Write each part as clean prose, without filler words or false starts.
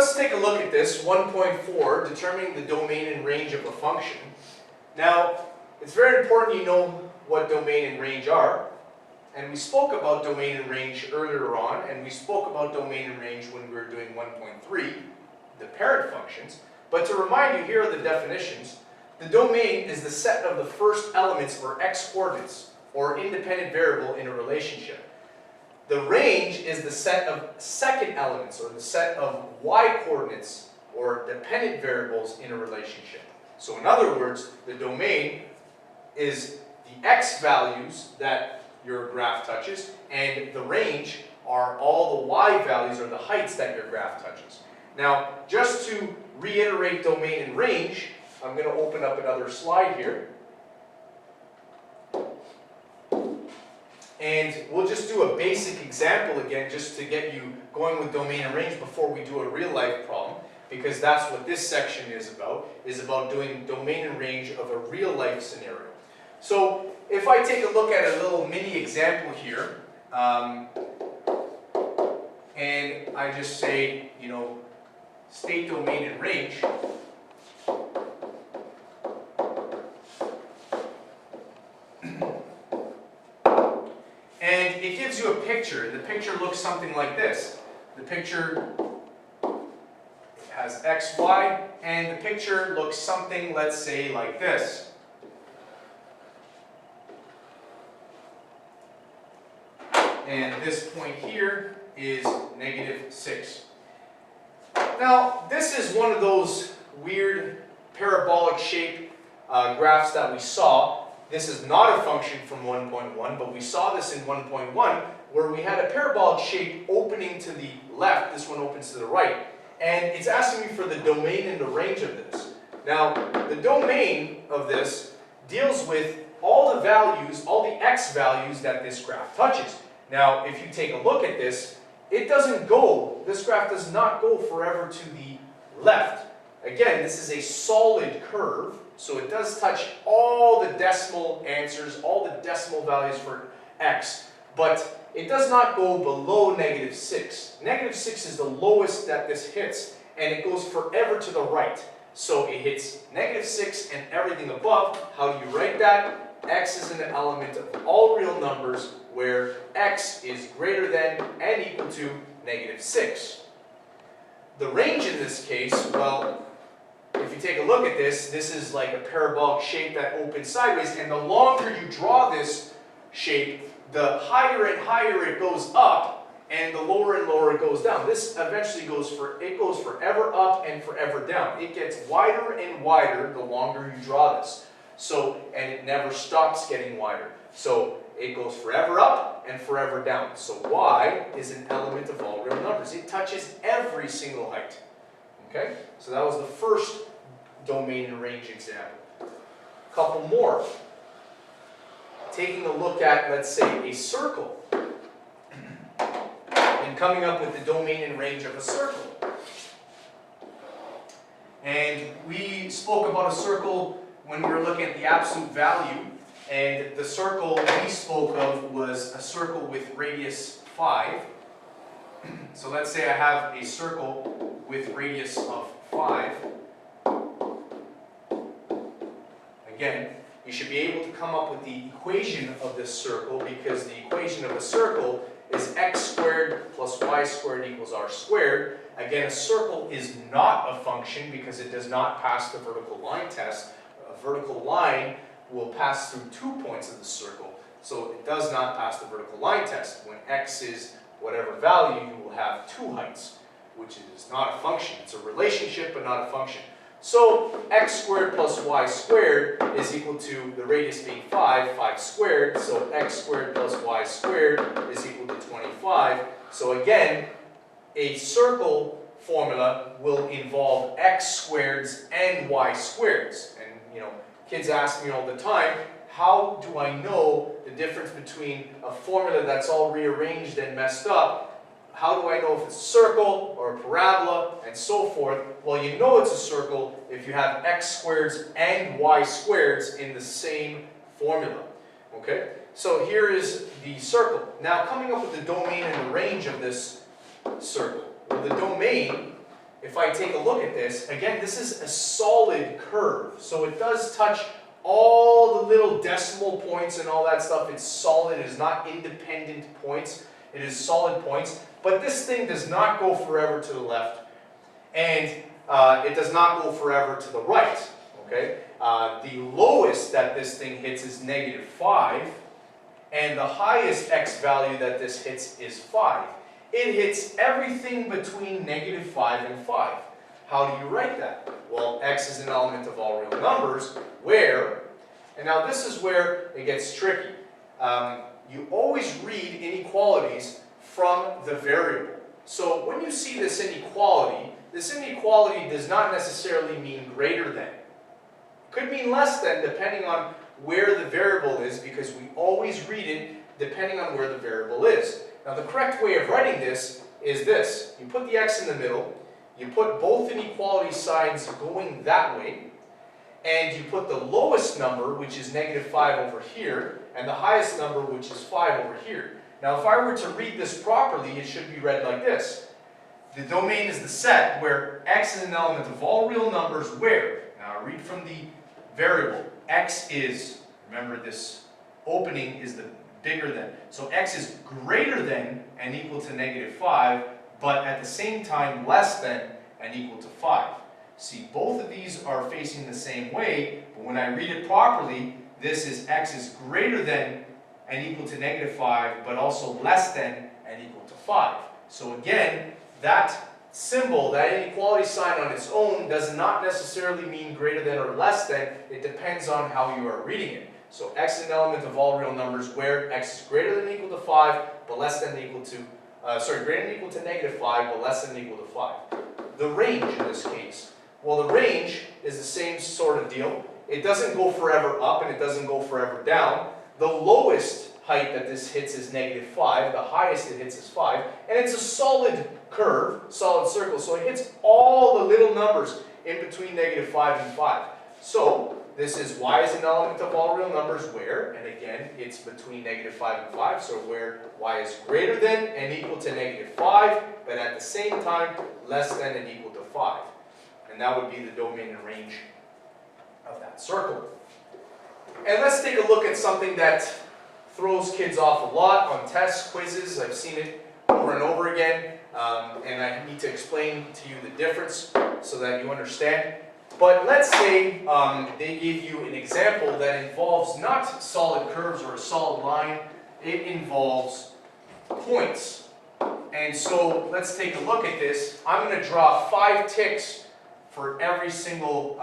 let's take a look at this, 1.4, determining the domain and range of a function. Now, it's very important you know what domain and range are. And we spoke about domain and range earlier on, and we spoke about domain and range when we were doing 1.3, the parent functions. But to remind you, here are the definitions. The domain is the set of the first elements or x-coordinates, or independent variable in a relationship. The range is the set of second elements, or the set of y-coordinates, or dependent variables in a relationship. So in other words, the domain is the x values that your graph touches, and the range are all the y values, or the heights that your graph touches. Now, just to reiterate domain and range, I'm going to open up another slide here. And we'll just do a basic example again, just to get you going with domain and range before we do a real life problem, because that's what this section is about doing domain and range of a real life scenario. So if I take a look at a little mini example here, and I just say, state domain and range, and it gives you a picture. The picture looks something like this. The picture has x, y, and the picture looks something, let's say, like this. And this point here is -6. Now, this is one of those weird parabolic shape graphs that we saw. This is not a function from 1.1, but we saw this in 1.1, where we had a parabolic shape opening to the left. This one opens to the right. And it's asking me for the domain and the range of this. Now, the domain of this deals with all the values, all the x values that this graph touches. Now, if you take a look at this, this graph does not go forever to the left. Again, this is a solid curve, so it does touch all the decimal answers, all the decimal values for x, but it does not go below -6. -6 is the lowest that this hits, and it goes forever to the right. So it hits -6 and everything above. How do you write that? X is an element of all real numbers where x is greater than and equal to -6. The range in this case, well, if you take a look at this, this is like a parabolic shape that opens sideways, and the longer you draw this shape, the higher and higher it goes up, and the lower and lower it goes down. This eventually goes forever up and forever down. It gets wider and wider the longer you draw this. And it never stops getting wider. So it goes forever up and forever down. So y is an element of all real numbers. It touches every single height. Okay? So that was the first domain and range example. A couple more. Taking a look at, let's say, a circle. And coming up with the domain and range of a circle. And we spoke about a circle when we were looking at the absolute value, and the circle we spoke of was a circle with radius 5. So let's say I have a circle with radius of 5. Again, you should be able to come up with the equation of this circle, because the equation of a circle is x squared plus y squared equals r squared. Again, a circle is not a function because it does not pass the vertical line test. A vertical line will pass through 2 points of the circle, so it does not pass the vertical line test. When x is whatever value, you will have 2 heights, which is not a function. It's a relationship, but not a function. So x squared plus y squared is equal to the radius being 5 squared, so x squared plus y squared is equal to 25. So again, a circle formula will involve x squareds and y squareds. And kids ask me all the time, how do I know the difference between a formula that's all rearranged and messed up? How do I know if it's a circle or a parabola and so forth? Well, you know it's a circle if you have x squareds and y squareds in the same formula. Okay? So here is the circle. Now coming up with the domain and the range of this circle. Well, the domain if I take a look at this, again, this is a solid curve. So it does touch all the little decimal points and all that stuff. It's solid. It is not independent points. It is solid points. But this thing does not go forever to the left, and it does not go forever to the right. Okay? The lowest that this thing hits is -5, and the highest x value that this hits is 5. It hits everything between -5 and 5. How do you write that? Well, x is an element of all real numbers where, and now this is where it gets tricky. You always read inequalities from the variable. So when you see this inequality does not necessarily mean greater than. It could mean less than, depending on where the variable is, because we always read it depending on where the variable is. Now the correct way of writing this is this. You put the x in the middle, you put both inequality signs going that way, and you put the lowest number, which is -5 over here, and the highest number, which is 5 over here. Now if I were to read this properly, it should be read like this. The domain is the set where x is an element of all real numbers where, now I read from the variable, x is, remember this opening is the bigger than, so x is greater than and equal to -5, but at the same time less than and equal to 5. See, both of these are facing the same way, but when I read it properly, this is x is greater than and equal to -5, but also less than and equal to 5. So again, that symbol, that inequality sign on its own, does not necessarily mean greater than or less than. It depends on how you are reading it. So x is an element of all real numbers where x is greater than or equal to 5, but less than or equal to, greater than or equal to -5, but less than or equal to 5. The range in this case, well, the range is the same sort of deal. It doesn't go forever up and it doesn't go forever down. The lowest height that this hits is -5, the highest it hits is 5, and it's a solid curve, solid circle, so it hits all the little numbers in between -5 and 5. So this is y is an element of all real numbers where, and again, it's between -5 and 5, so where y is greater than and equal to -5, but at the same time less than and equal to 5. And that would be the domain and range of that circle. And let's take a look at something that throws kids off a lot on tests, quizzes. I've seen it over and over again, and I need to explain to you the difference so that you understand. But let's say they give you an example that involves not solid curves or a solid line, it involves points. And so let's take a look at this. I'm going to draw 5 ticks for every single,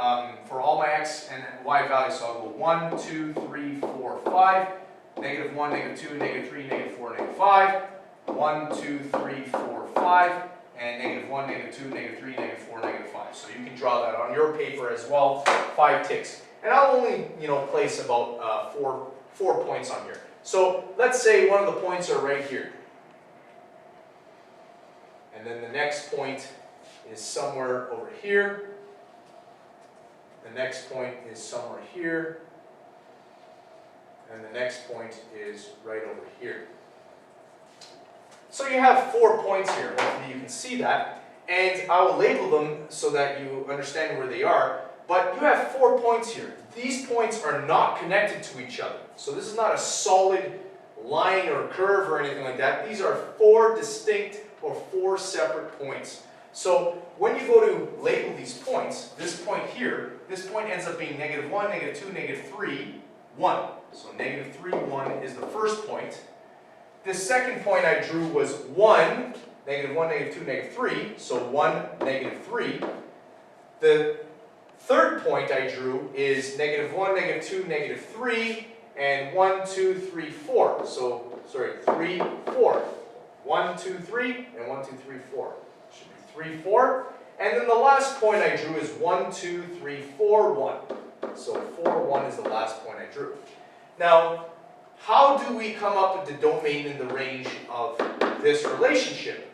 for all my x and y values. So I'll go 1, 2, 3, 4, 5, -1, -2, -3, -4, -5, 1, 2, 3, 4, 5, and -1, -2, -3, -4, -5. So you can draw that on your paper as well, 5 ticks. And I'll only, place about four points on here. So let's say one of the points are right here. And then the next point is somewhere over here. The next point is somewhere here. And the next point is right over here. So you have 4 points here. Hopefully you can see that. And I will label them so that you understand where they are. But you have 4 points here. These points are not connected to each other. So this is not a solid line or curve or anything like that. These are 4 distinct or 4 separate points. So when you go to label these points, this point here, this point ends up being -1, -2, -3, 1. So -3, 1 is the first point. The second point I drew was 1, -1, -2, -3, so 1, -3. The third point I drew is -1, -2, -3, and 1, 2, 3, 4. So, 3, 4. 1, 2, 3, and 1, 2, 3, 4. Should be 3, 4. And then the last point I drew is 1, 2, 3, 4, 1. So 4, 1 is the last point I drew. Now, how do we come up with the domain and the range of this relationship?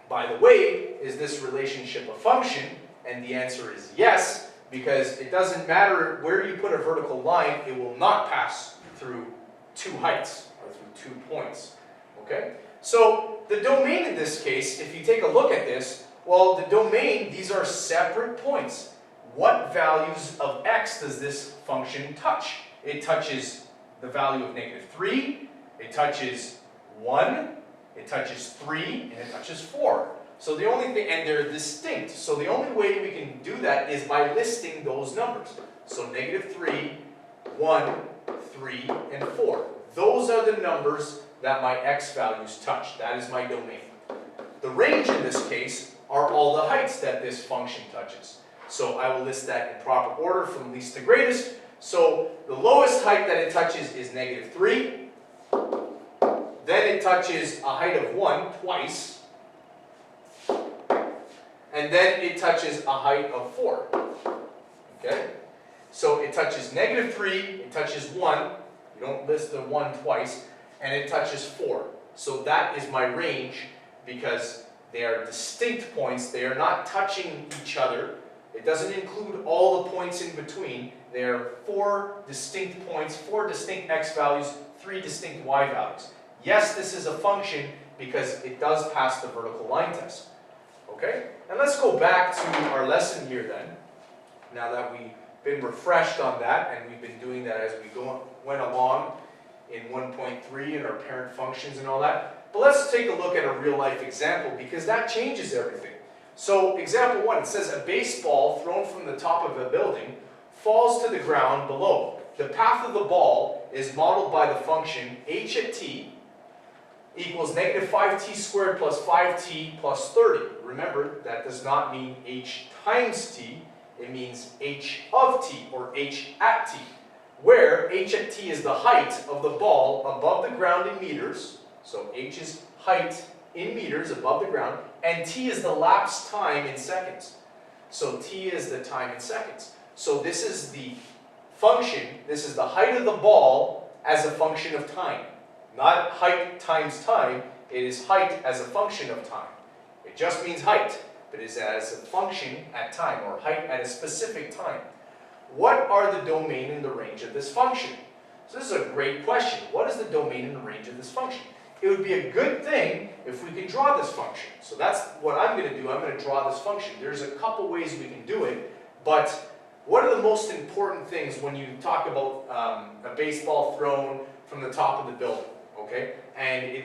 By the way, is this relationship a function? And the answer is yes, because it doesn't matter where you put a vertical line, it will not pass through 2 heights, or through 2 points. Okay? So, the domain in this case, if you take a look at this, Well, the domain, these are separate points. What values of x does this function touch? It touches the value of -3, it touches 1, it touches 3, and it touches 4. So the only thing, and they're distinct, so the only way we can do that is by listing those numbers. So -3, 1, 3, and 4. Those are the numbers that my x values touch. That is my domain. The range in this case are all the heights that this function touches. So I will list that in proper order from least to greatest. So the lowest height that it touches is -3. Then it touches a height of 1 twice. And then it touches a height of 4. Okay? So it touches -3, it touches 1. You don't list the 1 twice. And it touches 4. So that is my range because they are distinct points. They are not touching each other. It doesn't include all the points in between. There are 4 distinct points, 4 distinct x values, 3 distinct y values. Yes, this is a function because it does pass the vertical line test. Okay? And let's go back to our lesson here then. Now that we've been refreshed on that, and we've been doing that as we went along in 1.3 and our parent functions and all that. But let's take a look at a real life example because that changes everything. So example 1, it says a baseball thrown from the top of a building falls to the ground below. The path of the ball is modeled by the function h at t equals -5t squared plus 5t plus 30. Remember, that does not mean h times t, it means h of t or h at t, where h at t is the height of the ball above the ground in meters, so h is height in meters above the ground, and t is the lapse time in seconds. So t is the time in seconds. So this is the function, this is the height of the ball as a function of time. Not height times time, it is height as a function of time. It just means height, but it is as a function at time, or height at a specific time. What are the domain and the range of this function? So this is a great question. What is the domain and the range of this function? It would be a good thing if we could draw this function. So that's what I'm going to do. I'm going to draw this function. There's a couple ways we can do it, but what are the most important things when you talk about a baseball thrown from the top of the building, okay? And it,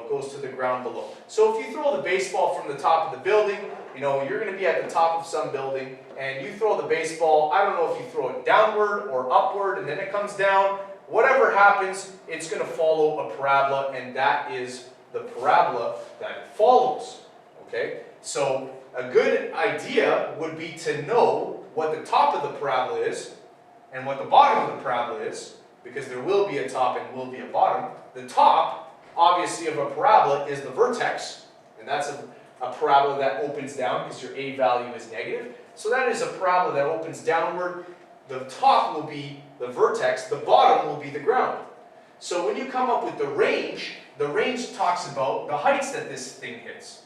goes to the ground below. So if you throw the baseball from the top of the building, you're going to be at the top of some building, and you throw the baseball, I don't know if you throw it downward or upward, and then it comes down. Whatever happens, it's going to follow a parabola, and that is the parabola that it follows, okay? So a good idea would be to know what the top of the parabola is and what the bottom of the parabola is, because there will be a top and will be a bottom. The top, obviously, of a parabola is the vertex, and that's a parabola that opens down because your a value is negative. So that is a parabola that opens downward. The top will be the vertex, the bottom will be the ground. So when you come up with the range talks about the heights that this thing hits.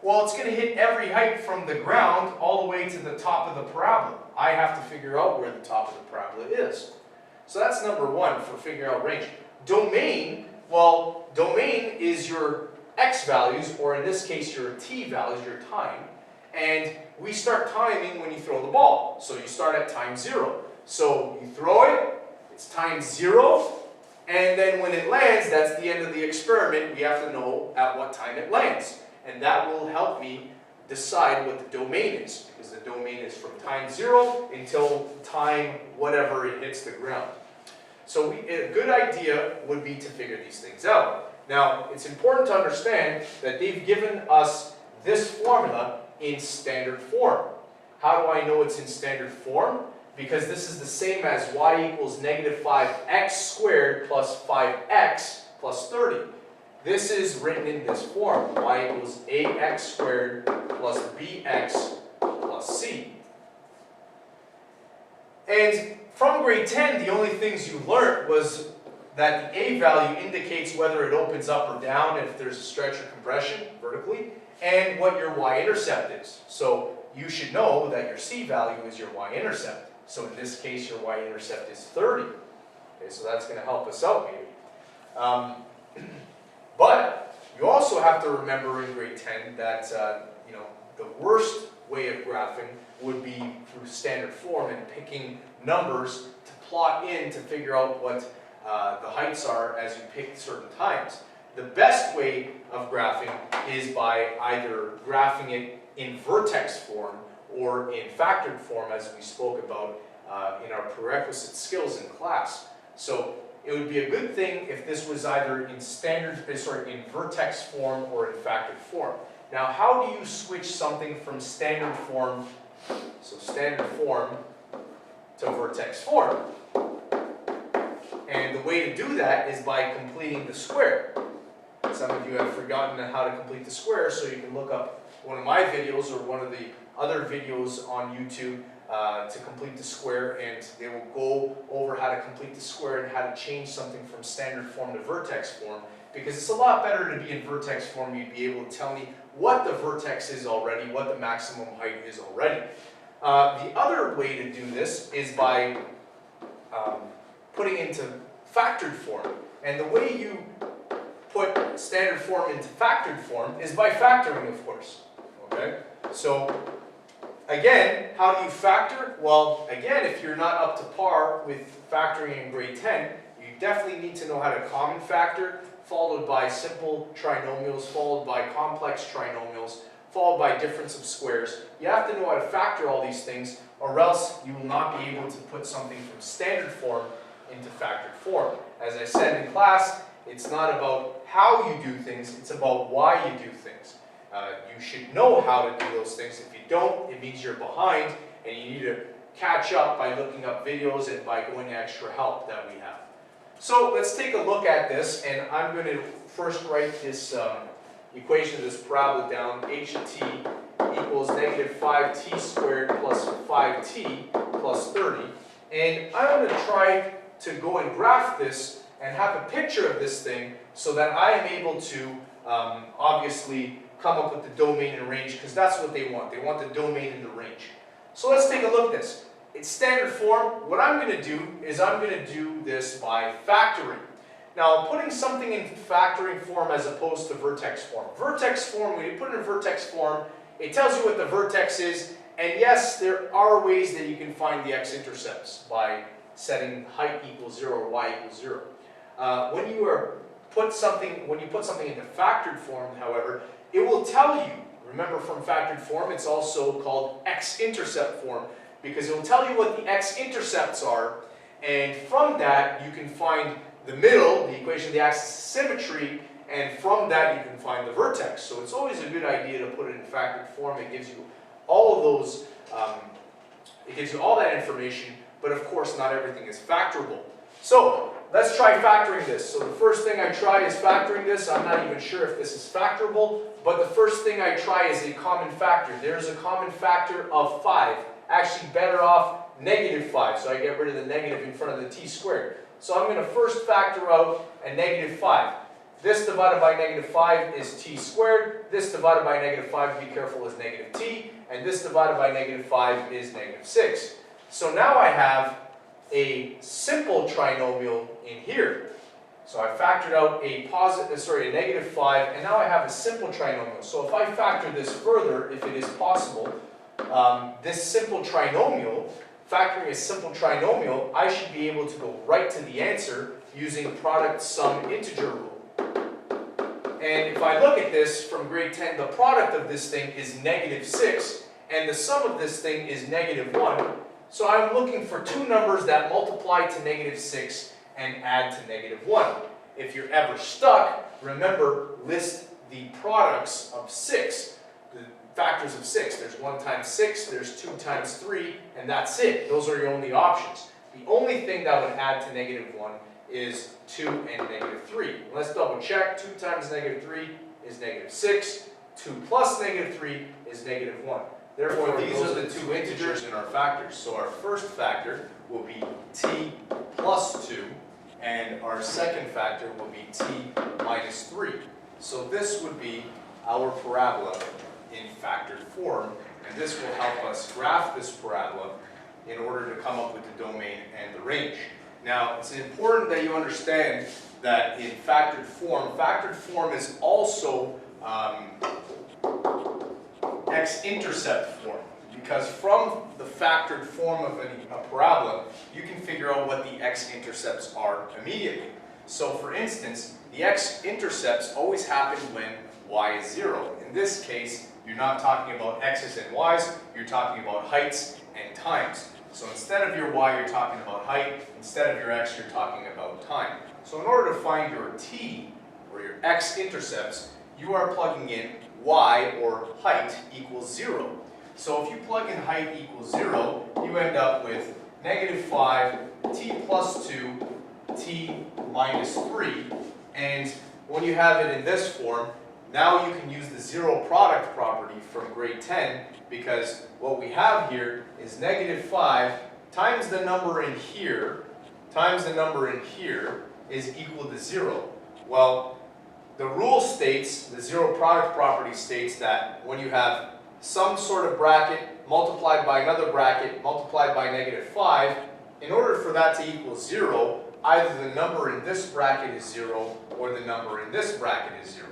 Well, it's going to hit every height from the ground all the way to the top of the parabola. I have to figure out where the top of the parabola is. So that's number 1 for figuring out range. Domain, well, domain is your x values, or in this case your t values, your time. And we start timing when you throw the ball. So you start at time 0. So you throw it, it's time 0, and then when it lands, that's the end of the experiment. We have to know at what time it lands. And that will help me decide what the domain is, because the domain is from time 0 until time whatever it hits the ground. So a good idea would be to figure these things out. Now, it's important to understand that they've given us this formula in standard form. How do I know it's in standard form? Because this is the same as y equals -5x squared plus 5x plus 30. This is written in this form, y equals ax squared plus bx plus c. And from grade 10, the only things you learned was that the a value indicates whether it opens up or down, if there's a stretch or compression vertically, and what your y-intercept is. So you should know that your c value is your y-intercept. So in this case, your y-intercept is 30. Okay, so that's going to help us out maybe. But you also have to remember in grade 10 that the worst way of graphing would be through standard form and picking numbers to plot in to figure out what the heights are as you pick certain times. The best way of graphing is by either graphing it in vertex form or in factored form, as we spoke about in our prerequisite skills in class. So it would be a good thing if this was either in in vertex form or in factored form. Now, how do you switch something from standard form, so standard form, to vertex form? And the way to do that is by completing the square. Some of you have forgotten how to complete the square, so you can look up one of my videos or one of the other videos on YouTube to complete the square, and they will go over how to complete the square and how to change something from standard form to vertex form, because it's a lot better to be in vertex form. You'd be able to tell me what the vertex is already, what the maximum height is already. The other way to do this is by putting into factored form, and the way you put standard form into factored form is by factoring, of course. Okay? So again, how do you factor? Well, again, if you're not up to par with factoring in grade 10, you definitely need to know how to common factor, followed by simple trinomials, followed by complex trinomials, followed by difference of squares. You have to know how to factor all these things, or else you will not be able to put something from standard form into factored form. As I said in class, it's not about how you do things, it's about why you do things. You should know how to do those things. If you don't, it means you're behind, and you need to catch up by looking up videos and by going to extra help that we have. So let's take a look at this, and I'm going to first write this equation of this parabola down. H of t equals negative 5t squared plus 5t plus 30. And I'm going to try to go and graph this and have a picture of this thing so that I am able to obviously come up with the domain and range, because that's what they want. They want the domain and the range. So let's take a look at this. It's standard form. What I'm going to do is I'm going to do this by factoring. Now, putting something in factoring form as opposed to vertex form. Vertex form, when you put it in vertex form, it tells you what the vertex is, and yes, there are ways that you can find the x-intercepts by setting height equals 0 or y equals 0. When you put something into factored form, however, it will tell you, remember from factored form, it's also called x-intercept form, because it will tell you what the x-intercepts are, and from that you can find the middle, the equation of the axis of symmetry, and from that you can find the vertex. So it's always a good idea to put it in factored form. It gives you all of those, it gives you all that information, but of course not everything is factorable. So let's try factoring this. So the first thing I try is factoring this. I'm not even sure if this is factorable, but the first thing I try is a common factor. There's a common factor of 5. Actually better off negative 5, so I get rid of the negative in front of the t squared. So I'm going to first factor out a negative 5. This divided by negative 5 is t squared. This divided by negative 5, be careful, is negative t. And this divided by negative 5 is negative 6. So now I have a simple trinomial in here. So I factored out a negative 5, and now I have a simple trinomial. So if I factor this further, if it is possible, this simple trinomial, factoring a simple trinomial, I should be able to go right to the answer using product sum integer rule. And if I look at this from grade 10, the product of this thing is negative 6, and the sum of this thing is negative 1. So I'm looking for two numbers that multiply to negative 6 and add to negative 1. If you're ever stuck, remember, list the products of 6, the factors of 6. There's 1 times 6, there's 2 times 3, and that's it. Those are your only options. The only thing that would add to negative 1 is 2 and negative 3. Let's double check. 2 times negative 3 is negative 6. 2 plus negative 3 is negative 1. Therefore, these are the two integers in our factors. So our first factor will be t plus 2, and our second factor will be t minus 3. So this would be our parabola in factored form, and this will help us graph this parabola in order to come up with the domain and the range. Now, it's important that you understand that in factored form is also x-intercept form, because from the factored form of a parabola, you can figure out what the x-intercepts are immediately. So for instance, the x-intercepts always happen when y is 0. In this case, you're not talking about x's and y's, you're talking about heights and times. So instead of your y, you're talking about height. Instead of your x, you're talking about time. So in order to find your t, or your x-intercepts, you are plugging in y, or height, equals 0. So if you plug in height equals 0, you end up with -5, t plus 2, t minus 3. And when you have it in this form, now you can use the zero product property from grade 10, because what we have here is -5 times the number in here times the number in here is equal to 0. Well, the rule states, the zero product property states that when you have some sort of bracket multiplied by another bracket multiplied by -5, in order for that to equal 0, either the number in this bracket is 0 or the number in this bracket is 0.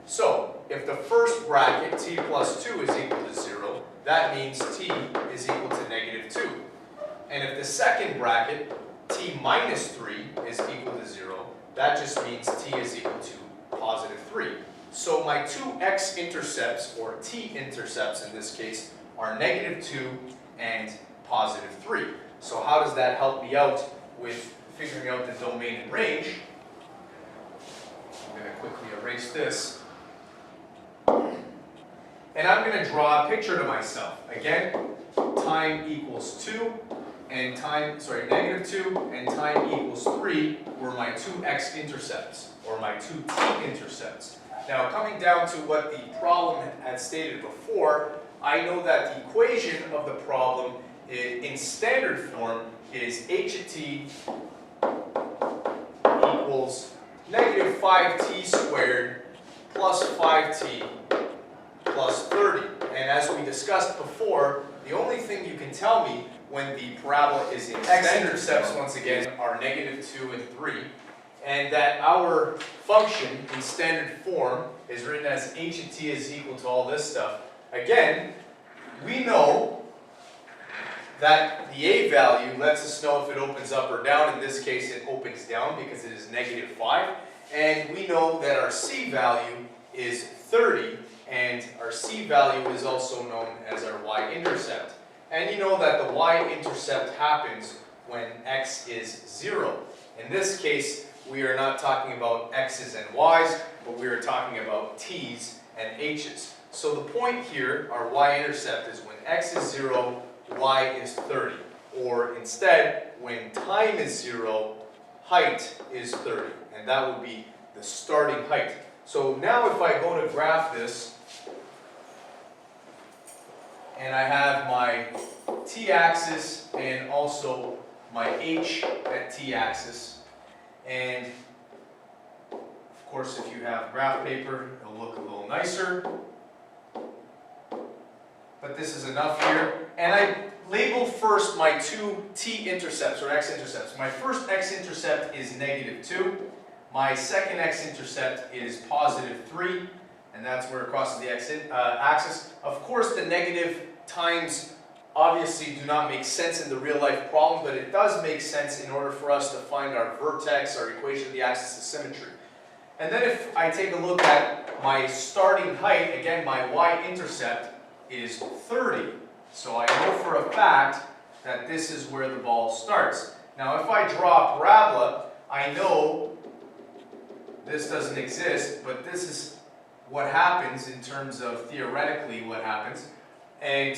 So, if the first bracket, t plus 2, is equal to 0, that means t is equal to -2. And if the second bracket, t minus 3, is equal to 0, that just means t is equal to +3. So my two x-intercepts, or t-intercepts in this case, are -2 and +3. So how does that help me out with figuring out the domain and range? I'm going to quickly erase this. And I'm going to draw a picture to myself. Again, time equals 2, and -2 and time equals 3 were my two x-intercepts, or my two t-intercepts. Now, coming down to what the problem had stated before, I know that the equation of the problem in standard form is h of t equals -5t squared plus 5t plus 30. And as we discussed before, the only thing you can tell me when the parabola is in x-intercepts, once again, are -2 and 3, and that our function in standard form is written as h of t is equal to all this stuff. Again, we know that the a value lets us know if it opens up or down. In this case, it opens down because it is -5. And we know that our c value is 30, and our c value is also known as our y-intercept. And you know that the y-intercept happens when x is 0. In this case, we are not talking about x's and y's, but we are talking about t's and h's. So the point here, our y-intercept, is when x is 0, y is 30. Or instead, when time is 0, height is 30. And that would be the starting height. So now if I go to graph this, and I have my t-axis and also my h at t-axis, and of course if you have graph paper, it'll look a little nicer. But this is enough here. And I label first my two t-intercepts, or x-intercepts. My first x-intercept is -2. My second x-intercept is +3. And that's where it crosses the x-axis. Of course, the negative times obviously do not make sense in the real life problem, but it does make sense in order for us to find our vertex, our equation of the axis of symmetry. And then if I take a look at my starting height, again, my y-intercept is 30. So I know for a fact that this is where the ball starts. Now, if I draw a parabola, I know this doesn't exist, but this is what happens in terms of theoretically what happens. And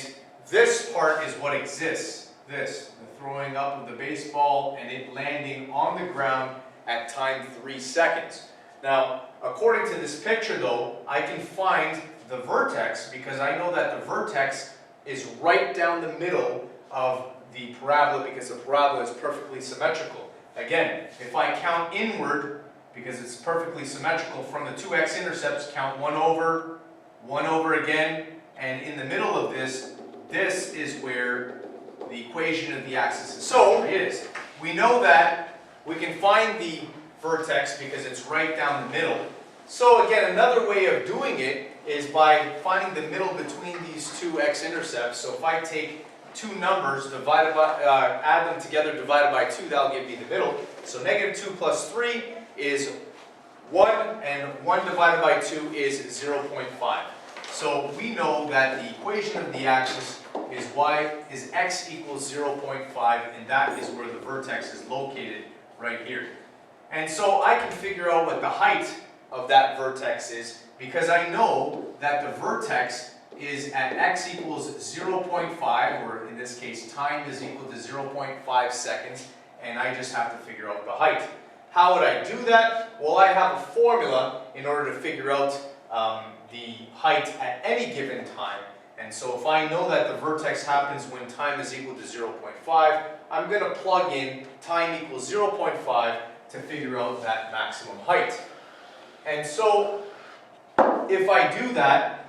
this part is what exists. This, the throwing up of the baseball and it landing on the ground at time 3 seconds. Now, according to this picture though, I can find the vertex because I know that the vertex is right down the middle of the parabola because the parabola is perfectly symmetrical. Again, if I count inward, because it's perfectly symmetrical, from the two x-intercepts, count 1 over again, and in the middle of this, this is where the equation of the axis of symmetry is. We know that we can find the vertex because it's right down the middle. So again, another way of doing it is by finding the middle between these two x-intercepts. So if I take two numbers, add them together, divided by 2, that'll give me the middle. So negative 2 plus 3 is 1, and 1 divided by 2 is 0.5. So we know that the equation of the axis is x equals 0.5, and that is where the vertex is located right here. And so I can figure out what the height of that vertex is, because I know that the vertex is at x equals 0.5, or in this case time is equal to 0.5 seconds, and I just have to figure out the height. How would I do that? Well, I have a formula in order to figure out the height at any given time. And so if I know that the vertex happens when time is equal to 0.5, I'm going to plug in time equals 0.5 to figure out that maximum height. And so if I do that,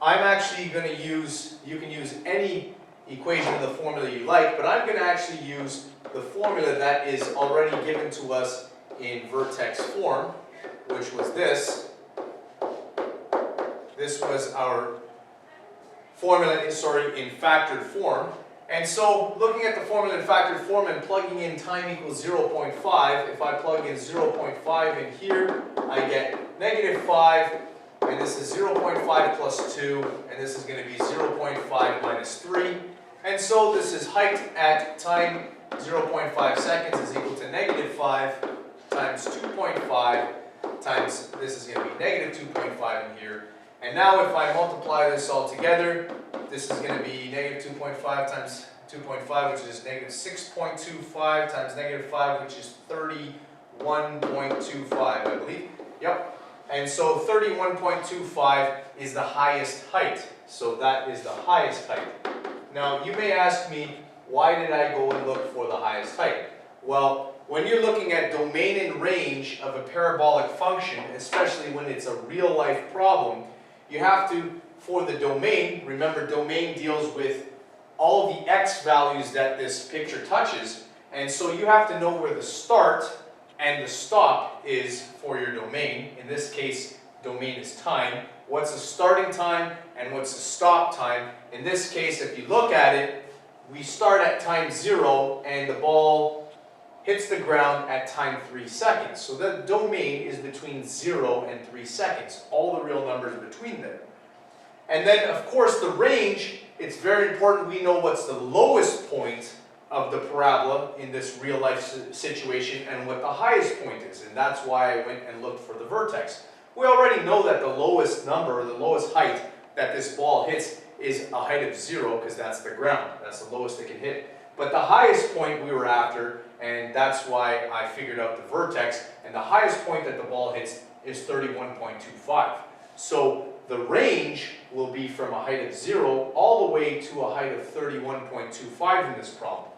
I'm actually going to use, you can use any equation of the formula you like, but I'm going to actually use the formula that is already given to us in vertex form, which was this. This was our formula, in factored form. And so looking at the formula in factored form and plugging in time equals 0.5, if I plug in 0.5 in here, I get negative 5, and this is 0.5 plus 2, and this is going to be 0.5 minus 3. And so this is height at time 0.5 seconds is equal to negative 5 times 2.5 times, this is going to be negative 2.5 in here. And now if I multiply this all together, this is going to be negative 2.5 times 2.5, which is negative 6.25 times negative 5, which is 31.25, I believe. Yep. And so 31.25 is the highest height. So that is the highest height. Now you may ask me, why did I go and look for the highest height? Well, when you're looking at domain and range of a parabolic function, especially when it's a real life problem, you have to, for the domain, remember domain deals with all the x values that this picture touches, and so you have to know where the start and the stop is for your domain. In this case, domain is time. What's the starting time and what's the stop time? In this case, if you look at it, we start at time 0 and the ball hits the ground at time 3 seconds. So the domain is between 0 and 3 seconds, all the real numbers between them. And then, of course, the range, it's very important we know what's the lowest point of the parabola in this real life situation and what the highest point is. And that's why I went and looked for the vertex. We already know that the lowest number, or the lowest height that this ball hits is a height of 0, because that's the ground. That's the lowest it can hit. But the highest point we were after, and that's why I figured out the vertex, and the highest point that the ball hits is 31.25. So the range will be from a height of 0 all the way to a height of 31.25 in this problem.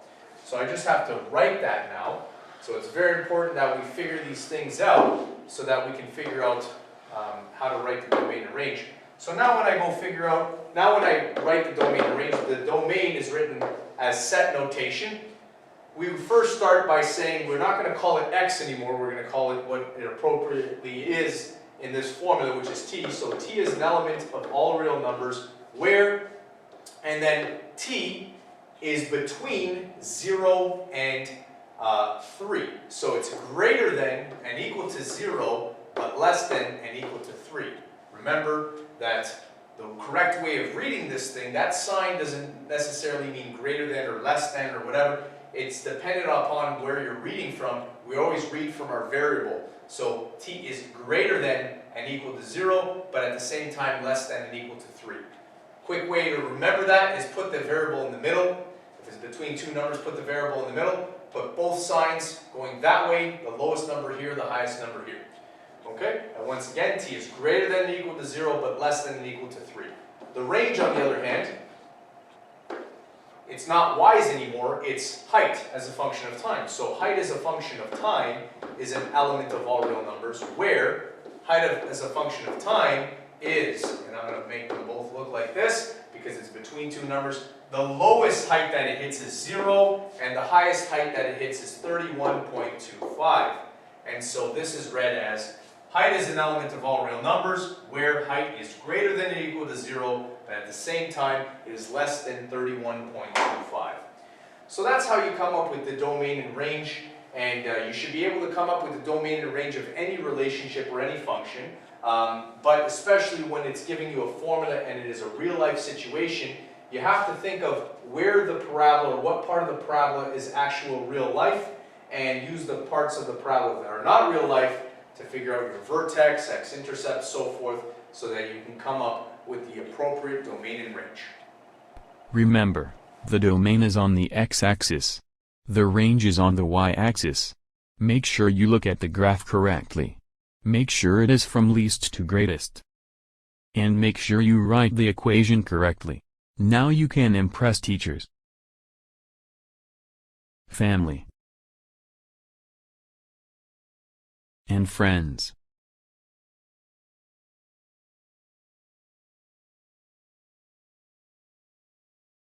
So I just have to write that now. So it's very important that we figure these things out so that we can figure out how to write the domain and range. So now when I write the domain and range, the domain is written as set notation. We first start by saying we're not going to call it x anymore, we're going to call it what it appropriately is in this formula, which is t. So t is an element of all real numbers where, and then t is between 0 and 3. So it's greater than and equal to 0, but less than and equal to 3. Remember that the correct way of reading this thing, that sign doesn't necessarily mean greater than or less than or whatever. It's dependent upon where you're reading from. We always read from our variable. So t is greater than and equal to 0, but at the same time less than and equal to 3. Quick way to remember that is put the variable in the middle. If it's between two numbers, put the variable in the middle. Put both signs going that way, the lowest number here, the highest number here. Okay? And once again, t is greater than and equal to 0, but less than and equal to 3. The range, on the other hand, it's not y's anymore, it's height as a function of time. So height as a function of time is an element of all real numbers, where height as a function of time is, and I'm going to make them both look like this, because it's between two numbers, the lowest height that it hits is 0, and the highest height that it hits is 31.25. And so this is read as height is an element of all real numbers where height is greater than or equal to 0, but at the same time it is less than 31.25. So that's how you come up with the domain and range, and you should be able to come up with the domain and range of any relationship or any function, but especially when it's giving you a formula and it is a real-life situation, you have to think of where the parabola, or what part of the parabola is actual real life, and use the parts of the parabola that are not real life to figure out your vertex, x-intercept, so forth, so that you can come up with the appropriate domain and range. Remember, the domain is on the x-axis. The range is on the y-axis. Make sure you look at the graph correctly. Make sure it is from least to greatest. And make sure you write the equation correctly. Now you can impress teachers, family, and friends.